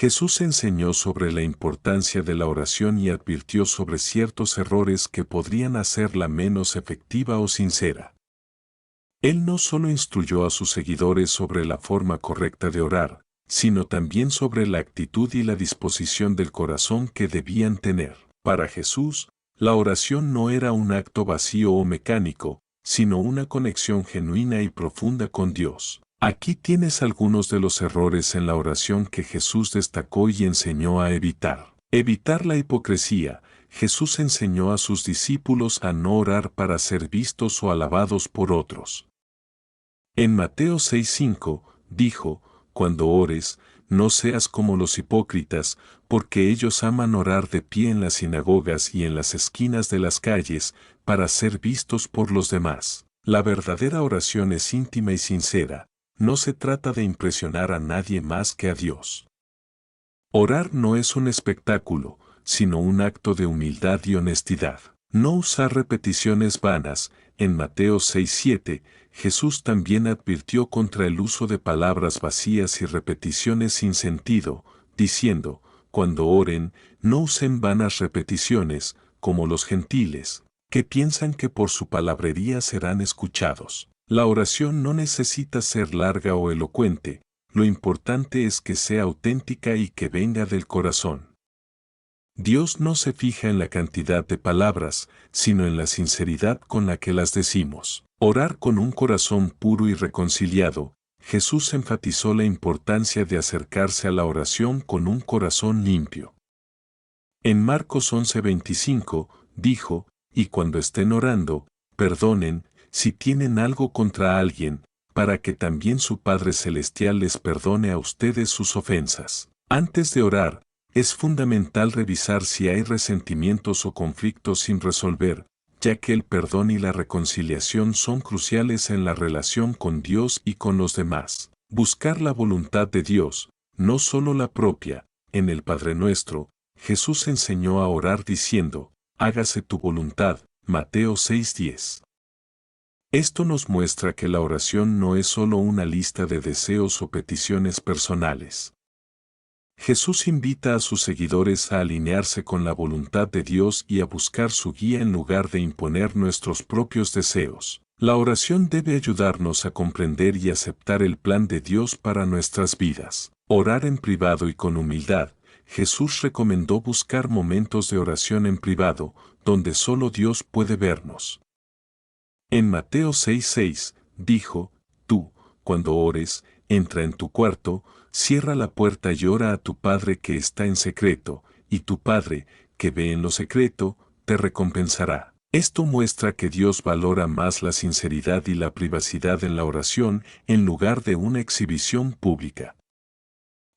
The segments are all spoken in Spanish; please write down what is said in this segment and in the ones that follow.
Jesús enseñó sobre la importancia de la oración y advirtió sobre ciertos errores que podrían hacerla menos efectiva o sincera. Él no solo instruyó a sus seguidores sobre la forma correcta de orar, sino también sobre la actitud y la disposición del corazón que debían tener. Para Jesús, la oración no era un acto vacío o mecánico, sino una conexión genuina y profunda con Dios. Aquí tienes algunos de los errores en la oración que Jesús destacó y enseñó a evitar. Evitar la hipocresía. Jesús enseñó a sus discípulos a no orar para ser vistos o alabados por otros. En Mateo 6:5, dijo, «Cuando ores, no seas como los hipócritas, porque ellos aman orar de pie en las sinagogas y en las esquinas de las calles, para ser vistos por los demás». La verdadera oración es íntima y sincera. No se trata de impresionar a nadie más que a Dios. Orar no es un espectáculo, sino un acto de humildad y honestidad. No usar repeticiones vanas. En Mateo 6:7, Jesús también advirtió contra el uso de palabras vacías y repeticiones sin sentido, diciendo, «Cuando oren, no usen vanas repeticiones, como los gentiles, que piensan que por su palabrería serán escuchados». La oración no necesita ser larga o elocuente, lo importante es que sea auténtica y que venga del corazón. Dios no se fija en la cantidad de palabras, sino en la sinceridad con la que las decimos. Orar con un corazón puro y reconciliado. Jesús enfatizó la importancia de acercarse a la oración con un corazón limpio. En Marcos 11:25, dijo, «Y cuando estén orando, perdonen, si tienen algo contra alguien, para que también su Padre Celestial les perdone a ustedes sus ofensas». Antes de orar, es fundamental revisar si hay resentimientos o conflictos sin resolver, ya que el perdón y la reconciliación son cruciales en la relación con Dios y con los demás. Buscar la voluntad de Dios, no solo la propia. En el Padre Nuestro, Jesús enseñó a orar diciendo, «Hágase tu voluntad», Mateo 6:10. Esto nos muestra que la oración no es solo una lista de deseos o peticiones personales. Jesús invita a sus seguidores a alinearse con la voluntad de Dios y a buscar su guía en lugar de imponer nuestros propios deseos. La oración debe ayudarnos a comprender y aceptar el plan de Dios para nuestras vidas. Orar en privado y con humildad. Jesús recomendó buscar momentos de oración en privado, donde solo Dios puede vernos. En Mateo 6:6, dijo, «Tú, cuando ores, entra en tu cuarto, cierra la puerta y ora a tu Padre que está en secreto, y tu Padre, que ve en lo secreto, te recompensará». Esto muestra que Dios valora más la sinceridad y la privacidad en la oración en lugar de una exhibición pública.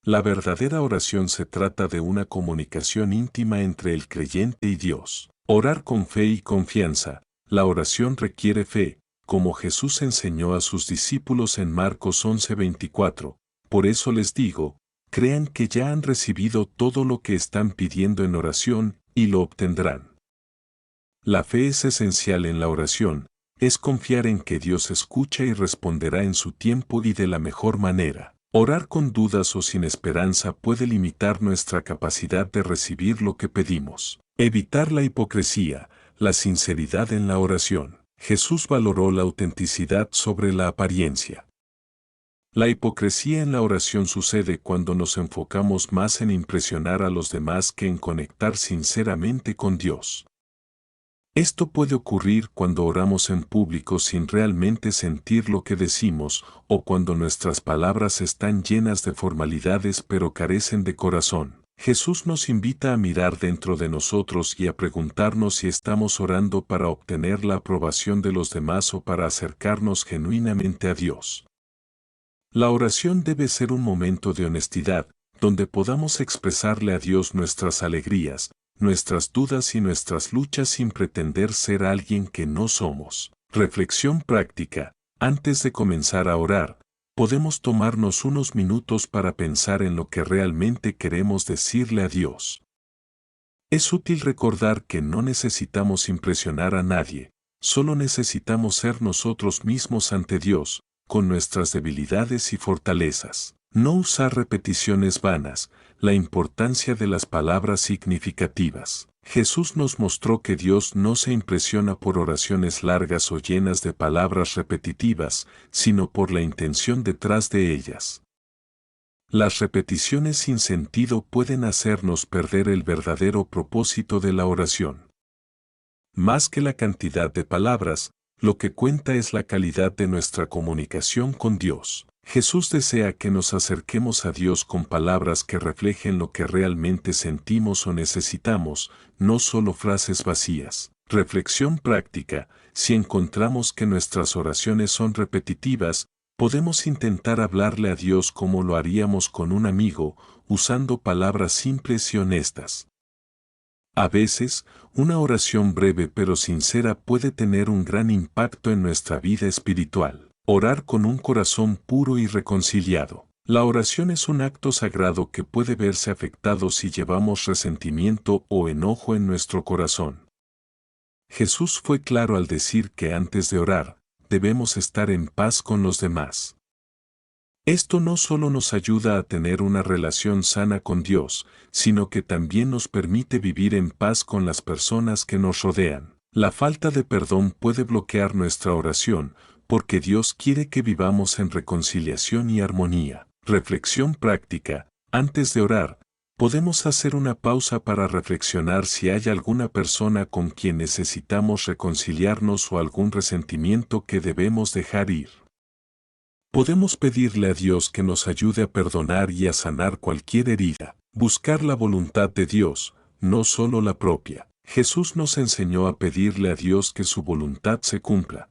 La verdadera oración se trata de una comunicación íntima entre el creyente y Dios. Orar con fe y confianza. La oración requiere fe, como Jesús enseñó a sus discípulos en Marcos 11:24. Por eso les digo, crean que ya han recibido todo lo que están pidiendo en oración, y lo obtendrán. La fe es esencial en la oración, es confiar en que Dios escucha y responderá en su tiempo y de la mejor manera. Orar con dudas o sin esperanza puede limitar nuestra capacidad de recibir lo que pedimos. Evitar la hipocresía. La sinceridad en la oración. Jesús valoró la autenticidad sobre la apariencia. La hipocresía en la oración sucede cuando nos enfocamos más en impresionar a los demás que en conectar sinceramente con Dios. Esto puede ocurrir cuando oramos en público sin realmente sentir lo que decimos, o cuando nuestras palabras están llenas de formalidades pero carecen de corazón. Jesús nos invita a mirar dentro de nosotros y a preguntarnos si estamos orando para obtener la aprobación de los demás o para acercarnos genuinamente a Dios. La oración debe ser un momento de honestidad, donde podamos expresarle a Dios nuestras alegrías, nuestras dudas y nuestras luchas sin pretender ser alguien que no somos. Reflexión práctica. Antes de comenzar a orar, podemos tomarnos unos minutos para pensar en lo que realmente queremos decirle a Dios. Es útil recordar que no necesitamos impresionar a nadie, solo necesitamos ser nosotros mismos ante Dios, con nuestras debilidades y fortalezas. No usar repeticiones vanas, la importancia de las palabras significativas. Jesús nos mostró que Dios no se impresiona por oraciones largas o llenas de palabras repetitivas, sino por la intención detrás de ellas. Las repeticiones sin sentido pueden hacernos perder el verdadero propósito de la oración. Más que la cantidad de palabras, lo que cuenta es la calidad de nuestra comunicación con Dios. Jesús desea que nos acerquemos a Dios con palabras que reflejen lo que realmente sentimos o necesitamos, no solo frases vacías. Reflexión práctica: si encontramos que nuestras oraciones son repetitivas, podemos intentar hablarle a Dios como lo haríamos con un amigo, usando palabras simples y honestas. A veces, una oración breve pero sincera puede tener un gran impacto en nuestra vida espiritual. Orar con un corazón puro y reconciliado. La oración es un acto sagrado que puede verse afectado si llevamos resentimiento o enojo en nuestro corazón. Jesús fue claro al decir que antes de orar, debemos estar en paz con los demás. Esto no solo nos ayuda a tener una relación sana con Dios, sino que también nos permite vivir en paz con las personas que nos rodean. La falta de perdón puede bloquear nuestra oración, porque Dios quiere que vivamos en reconciliación y armonía. Reflexión práctica: antes de orar, podemos hacer una pausa para reflexionar si hay alguna persona con quien necesitamos reconciliarnos o algún resentimiento que debemos dejar ir. Podemos pedirle a Dios que nos ayude a perdonar y a sanar cualquier herida. Buscar la voluntad de Dios, no solo la propia. Jesús nos enseñó a pedirle a Dios que su voluntad se cumpla.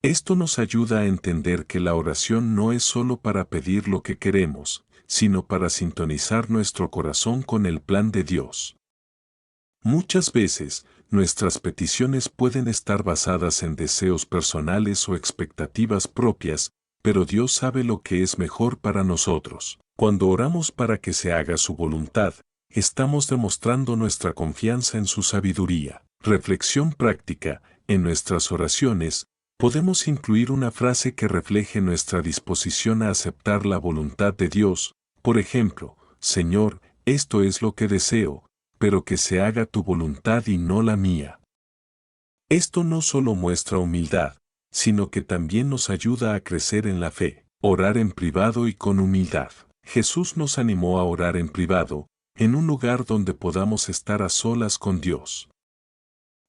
Esto nos ayuda a entender que la oración no es solo para pedir lo que queremos, sino para sintonizar nuestro corazón con el plan de Dios. Muchas veces, nuestras peticiones pueden estar basadas en deseos personales o expectativas propias, pero Dios sabe lo que es mejor para nosotros. Cuando oramos para que se haga su voluntad, estamos demostrando nuestra confianza en su sabiduría. Reflexión práctica: en nuestras oraciones, podemos incluir una frase que refleje nuestra disposición a aceptar la voluntad de Dios. Por ejemplo, Señor, esto es lo que deseo, pero que se haga tu voluntad y no la mía. Esto no solo muestra humildad, sino que también nos ayuda a crecer en la fe. Orar en privado y con humildad. Jesús nos animó a orar en privado, en un lugar donde podamos estar a solas con Dios.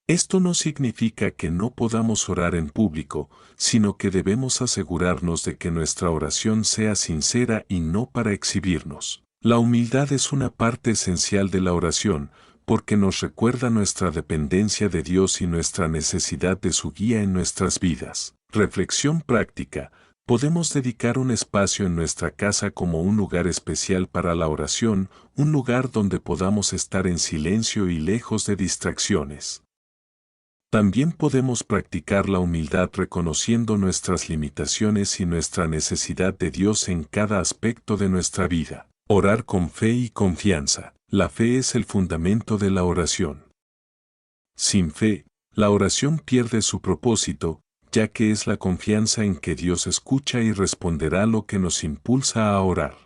Esto no significa que no podamos orar en público, sino que debemos asegurarnos de que nuestra oración sea sincera y no para exhibirnos. La humildad es una parte esencial de la oración, porque nos recuerda nuestra dependencia de Dios y nuestra necesidad de su guía en nuestras vidas. Reflexión práctica: podemos dedicar un espacio en nuestra casa como un lugar especial para la oración, un lugar donde podamos estar en silencio y lejos de distracciones. También podemos practicar la humildad reconociendo nuestras limitaciones y nuestra necesidad de Dios en cada aspecto de nuestra vida. Orar con fe y confianza. La fe es el fundamento de la oración. Sin fe, la oración pierde su propósito, ya que es la confianza en que Dios escucha y responderá lo que nos impulsa a orar.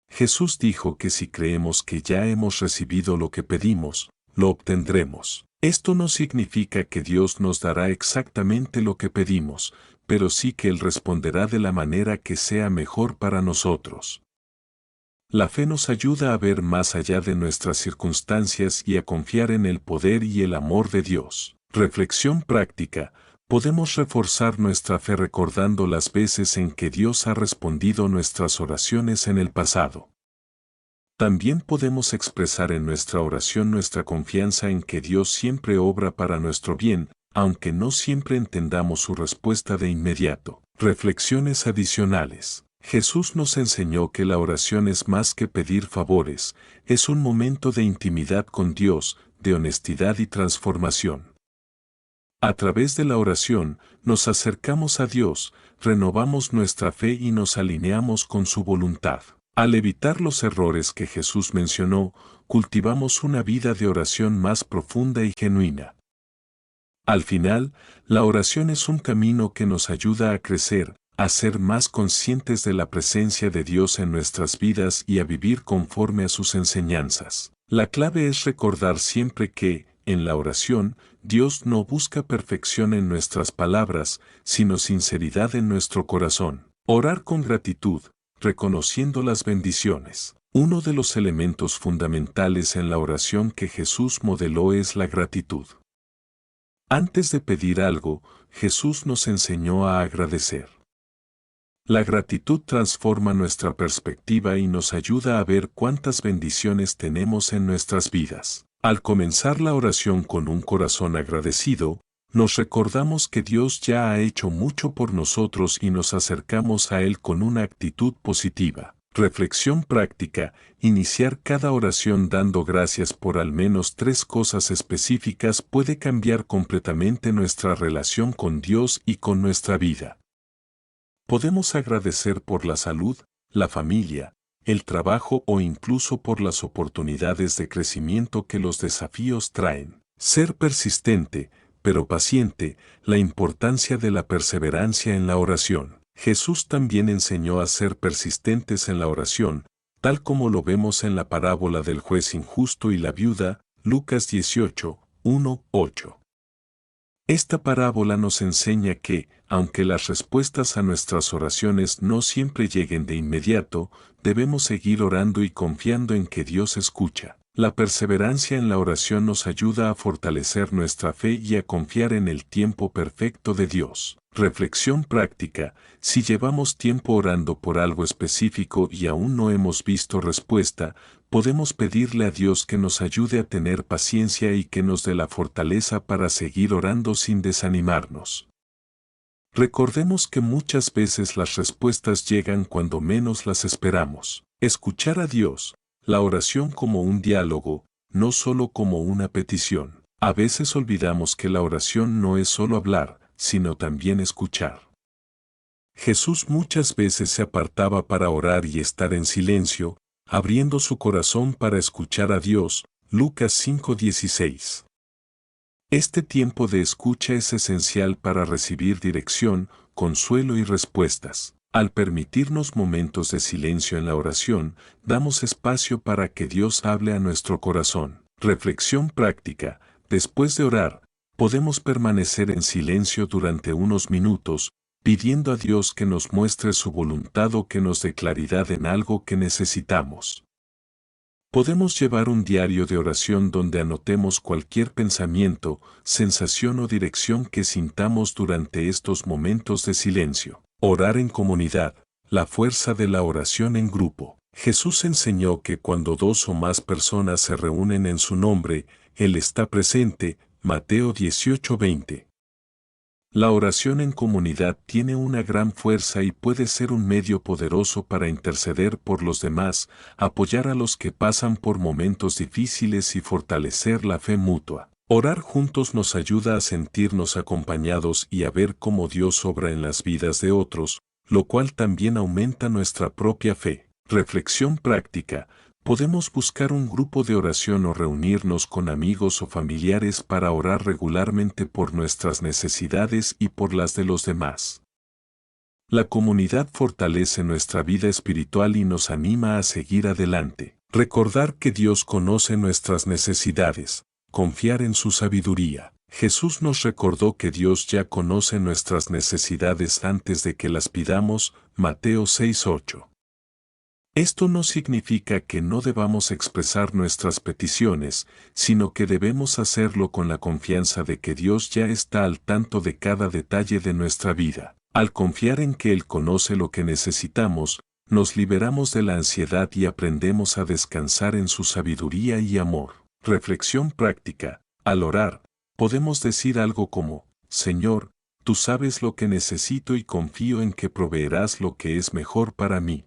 Jesús dijo que si creemos que ya hemos recibido lo que pedimos, lo obtendremos. Esto no significa que Dios nos dará exactamente lo que pedimos, pero sí que Él responderá de la manera que sea mejor para nosotros. La fe nos ayuda a ver más allá de nuestras circunstancias y a confiar en el poder y el amor de Dios. Reflexión práctica: podemos reforzar nuestra fe recordando las veces en que Dios ha respondido nuestras oraciones en el pasado. También podemos expresar en nuestra oración nuestra confianza en que Dios siempre obra para nuestro bien, aunque no siempre entendamos su respuesta de inmediato. Reflexiones adicionales. Jesús nos enseñó que la oración es más que pedir favores, es un momento de intimidad con Dios, de honestidad y transformación. A través de la oración, nos acercamos a Dios, renovamos nuestra fe y nos alineamos con su voluntad. Al evitar los errores que Jesús mencionó, cultivamos una vida de oración más profunda y genuina. Al final, la oración es un camino que nos ayuda a crecer, a ser más conscientes de la presencia de Dios en nuestras vidas y a vivir conforme a sus enseñanzas. La clave es recordar siempre que, en la oración, Dios no busca perfección en nuestras palabras, sino sinceridad en nuestro corazón. Orar con gratitud, reconociendo las bendiciones. Uno de los elementos fundamentales en la oración que Jesús modeló es la gratitud. Antes de pedir algo, Jesús nos enseñó a agradecer. La gratitud transforma nuestra perspectiva y nos ayuda a ver cuántas bendiciones tenemos en nuestras vidas. Al comenzar la oración con un corazón agradecido, nos recordamos que Dios ya ha hecho mucho por nosotros y nos acercamos a Él con una actitud positiva. Reflexión práctica: iniciar cada oración dando gracias por al menos 3 cosas específicas puede cambiar completamente nuestra relación con Dios y con nuestra vida. Podemos agradecer por la salud, la familia, el trabajo o incluso por las oportunidades de crecimiento que los desafíos traen. Ser persistente, pero paciente, la importancia de la perseverancia en la oración. Jesús también enseñó a ser persistentes en la oración, tal como lo vemos en la parábola del juez injusto y la viuda, Lucas 18, 1, 8. Esta parábola nos enseña que, aunque las respuestas a nuestras oraciones no siempre lleguen de inmediato, debemos seguir orando y confiando en que Dios escucha. La perseverancia en la oración nos ayuda a fortalecer nuestra fe y a confiar en el tiempo perfecto de Dios. Reflexión práctica: si llevamos tiempo orando por algo específico y aún no hemos visto respuesta, podemos pedirle a Dios que nos ayude a tener paciencia y que nos dé la fortaleza para seguir orando sin desanimarnos. Recordemos que muchas veces las respuestas llegan cuando menos las esperamos. Escuchar a Dios, la oración como un diálogo, no solo como una petición. A veces olvidamos que la oración no es solo hablar, sino también escuchar. Jesús muchas veces se apartaba para orar y estar en silencio, abriendo su corazón para escuchar a Dios, Lucas 5:16. Este tiempo de escucha es esencial para recibir dirección, consuelo y respuestas. Al permitirnos momentos de silencio en la oración, damos espacio para que Dios hable a nuestro corazón. Reflexión práctica: después de orar, podemos permanecer en silencio durante unos minutos, pidiendo a Dios que nos muestre su voluntad o que nos dé claridad en algo que necesitamos. Podemos llevar un diario de oración donde anotemos cualquier pensamiento, sensación o dirección que sintamos durante estos momentos de silencio. Orar en comunidad, la fuerza de la oración en grupo. Jesús enseñó que cuando 2 o más personas se reúnen en su nombre, Él está presente, Mateo 18:20. La oración en comunidad tiene una gran fuerza y puede ser un medio poderoso para interceder por los demás, apoyar a los que pasan por momentos difíciles y fortalecer la fe mutua. Orar juntos nos ayuda a sentirnos acompañados y a ver cómo Dios obra en las vidas de otros, lo cual también aumenta nuestra propia fe. Reflexión práctica: podemos buscar un grupo de oración o reunirnos con amigos o familiares para orar regularmente por nuestras necesidades y por las de los demás. La comunidad fortalece nuestra vida espiritual y nos anima a seguir adelante. Recordar que Dios conoce nuestras necesidades, confiar en su sabiduría. Jesús nos recordó que Dios ya conoce nuestras necesidades antes de que las pidamos, Mateo 6:8. Esto no significa que no debamos expresar nuestras peticiones, sino que debemos hacerlo con la confianza de que Dios ya está al tanto de cada detalle de nuestra vida. Al confiar en que Él conoce lo que necesitamos, nos liberamos de la ansiedad y aprendemos a descansar en su sabiduría y amor. Reflexión práctica: al orar, podemos decir algo como: Señor, tú sabes lo que necesito y confío en que proveerás lo que es mejor para mí.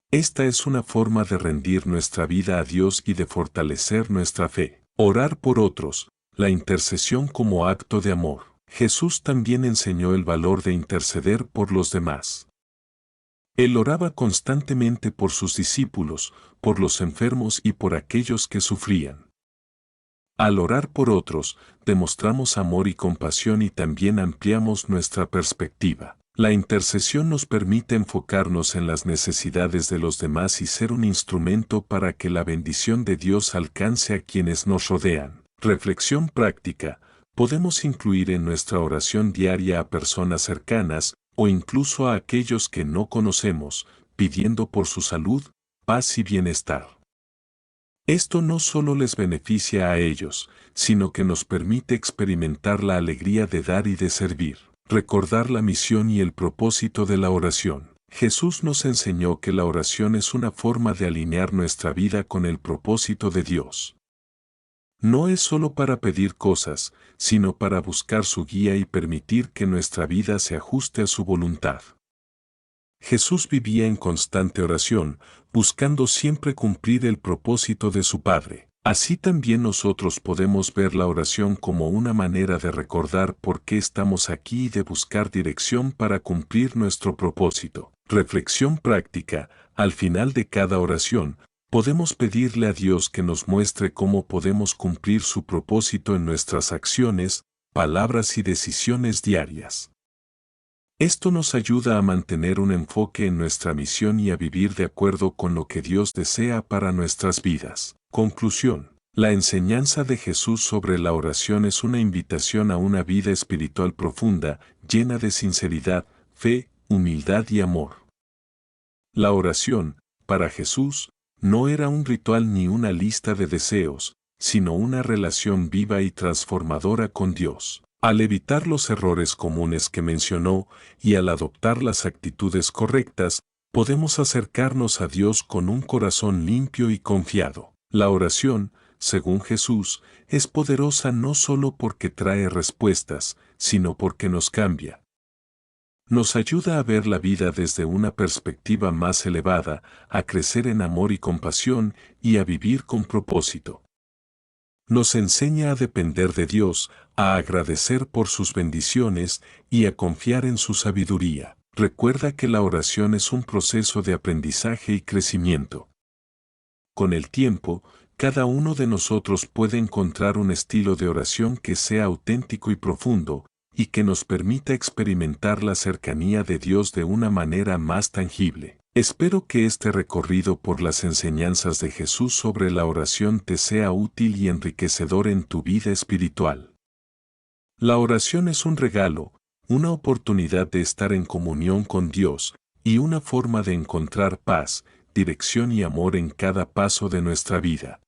Esta es una forma de rendir nuestra vida a Dios y de fortalecer nuestra fe. Orar por otros, la intercesión como acto de amor. Jesús también enseñó el valor de interceder por los demás. Él oraba constantemente por sus discípulos, por los enfermos y por aquellos que sufrían. Al orar por otros, demostramos amor y compasión y también ampliamos nuestra perspectiva. La intercesión nos permite enfocarnos en las necesidades de los demás y ser un instrumento para que la bendición de Dios alcance a quienes nos rodean. Reflexión práctica. Podemos incluir en nuestra oración diaria a personas cercanas o incluso a aquellos que no conocemos, pidiendo por su salud, paz y bienestar. Esto no solo les beneficia a ellos, sino que nos permite experimentar la alegría de dar y de servir. Recordar la misión y el propósito de la oración. Jesús nos enseñó que la oración es una forma de alinear nuestra vida con el propósito de Dios. No es solo para pedir cosas, sino para buscar su guía y permitir que nuestra vida se ajuste a su voluntad. Jesús vivía en constante oración, buscando siempre cumplir el propósito de su Padre. Así también nosotros podemos ver la oración como una manera de recordar por qué estamos aquí y de buscar dirección para cumplir nuestro propósito. Reflexión práctica. Al final de cada oración, podemos pedirle a Dios que nos muestre cómo podemos cumplir su propósito en nuestras acciones, palabras y decisiones diarias. Esto nos ayuda a mantener un enfoque en nuestra misión y a vivir de acuerdo con lo que Dios desea para nuestras vidas. Conclusión. La enseñanza de Jesús sobre la oración es una invitación a una vida espiritual profunda, llena de sinceridad, fe, humildad y amor. La oración, para Jesús, no era un ritual ni una lista de deseos, sino una relación viva y transformadora con Dios. Al evitar los errores comunes que mencionó y al adoptar las actitudes correctas, podemos acercarnos a Dios con un corazón limpio y confiado. La oración, según Jesús, es poderosa no solo porque trae respuestas, sino porque nos cambia. Nos ayuda a ver la vida desde una perspectiva más elevada, a crecer en amor y compasión y a vivir con propósito. Nos enseña a depender de Dios, a agradecer por sus bendiciones y a confiar en su sabiduría. Recuerda que la oración es un proceso de aprendizaje y crecimiento. Con el tiempo, cada uno de nosotros puede encontrar un estilo de oración que sea auténtico y profundo, y que nos permita experimentar la cercanía de Dios de una manera más tangible. Espero que este recorrido por las enseñanzas de Jesús sobre la oración te sea útil y enriquecedor en tu vida espiritual. La oración es un regalo, una oportunidad de estar en comunión con Dios, y una forma de encontrar paz, dirección y amor en cada paso de nuestra vida.